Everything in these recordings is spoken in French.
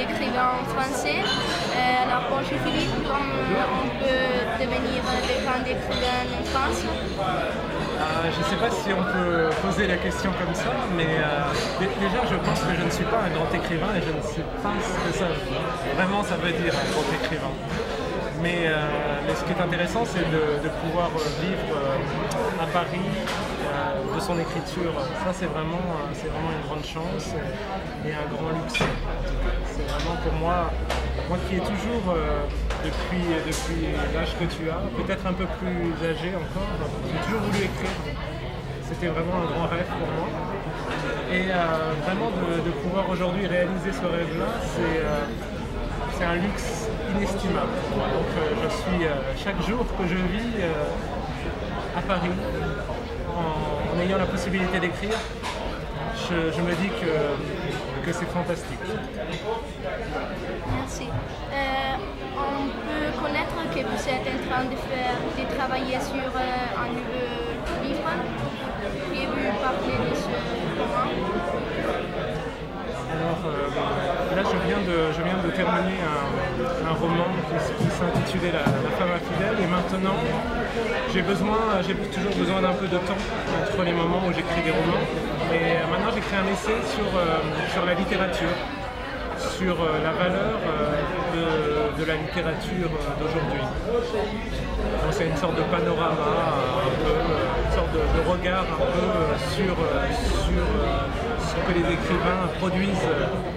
d'écrivains français. Alors bonjour Philippe, comment on peut devenir des grands écrivains en France? Je ne sais pas si on peut poser la question comme ça, mais déjà je pense que je ne suis pas un grand écrivain et je ne sais pas ce que ça vraiment ça veut dire un grand écrivain. Mais ce qui est intéressant, c'est de pouvoir vivre à Paris de son écriture. Ça, c'est vraiment une grande chance et un grand luxe. C'est vraiment pour moi qui est toujours, depuis l'âge que tu as, peut-être un peu plus âgé encore, j'ai toujours voulu écrire. C'était vraiment un grand rêve pour moi. Et vraiment de pouvoir aujourd'hui réaliser ce rêve-là, c'est un luxe inestimable. Donc je suis chaque jour que je vis à Paris, en ayant la possibilité d'écrire, je me dis que c'est fantastique. Merci. On peut connaître que vous êtes en train de travailler sur un nouveau livre. Pourriez-vous parler de ce roman? Alors là, je viens de terminer un roman qui s'intitulait La femme infidèle, et maintenant j'ai toujours besoin d'un peu de temps entre les moments où j'écris des romans. Et maintenant j'écris un essai sur la littérature, sur la valeur de la littérature d'aujourd'hui. Donc c'est une sorte de panorama, une sorte de regard un peu sur ce que les écrivains produisent,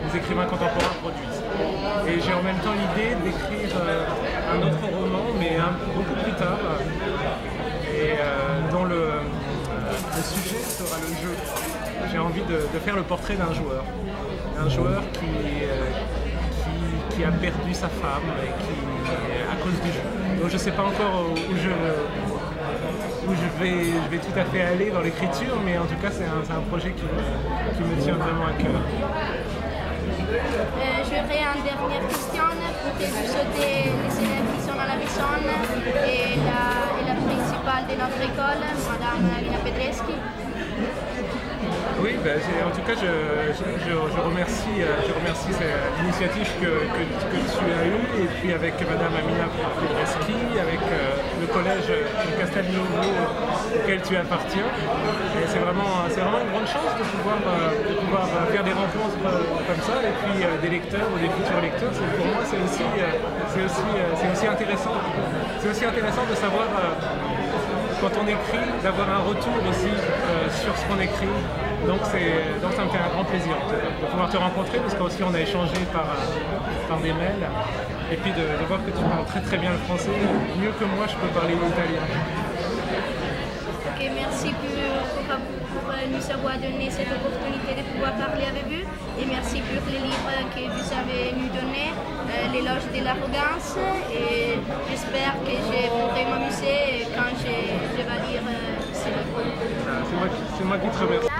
les écrivains contemporains produisent. Et j'ai en même temps l'idée d'écrire un autre roman, mais beaucoup plus tard, et dont le sujet sera le jeu. J'ai envie de faire le portrait d'un joueur qui a perdu sa femme et à cause du jeu. Donc je ne sais pas encore où je vais tout à fait aller dans l'écriture, mais en tout cas c'est un projet qui me tient vraiment à cœur. J'aurais une dernière question. Pouvez-vous sauter les élèves qui sont à la maison et la principale de notre école, Madame Lina Pedreschi? Oui, en tout cas, je remercie l'initiative que tu as eue, et puis avec Madame Amina Pedreschi, avec le collège Castelnuovo auquel tu appartiens. Et c'est vraiment une grande chance de pouvoir faire des rencontres comme ça, et puis des lecteurs ou des futurs lecteurs. Pour moi, c'est aussi intéressant. C'est aussi intéressant de savoir, quand on écrit, d'avoir un retour aussi sur ce qu'on écrit. Donc ça me fait un grand plaisir de pouvoir te rencontrer, parce qu'aussi on a échangé par des mails, et puis de voir que tu parles très très bien le français, mieux que moi je peux parler l'italien. Ok, merci pour nous avoir donné cette opportunité de pouvoir parler avec vous, et merci pour les livres que vous avez nous donnés, L'éloge de l'arrogance, et j'espère que je pourrai m'amuser quand je vais lire ce livre. C'est moi qui te remercie.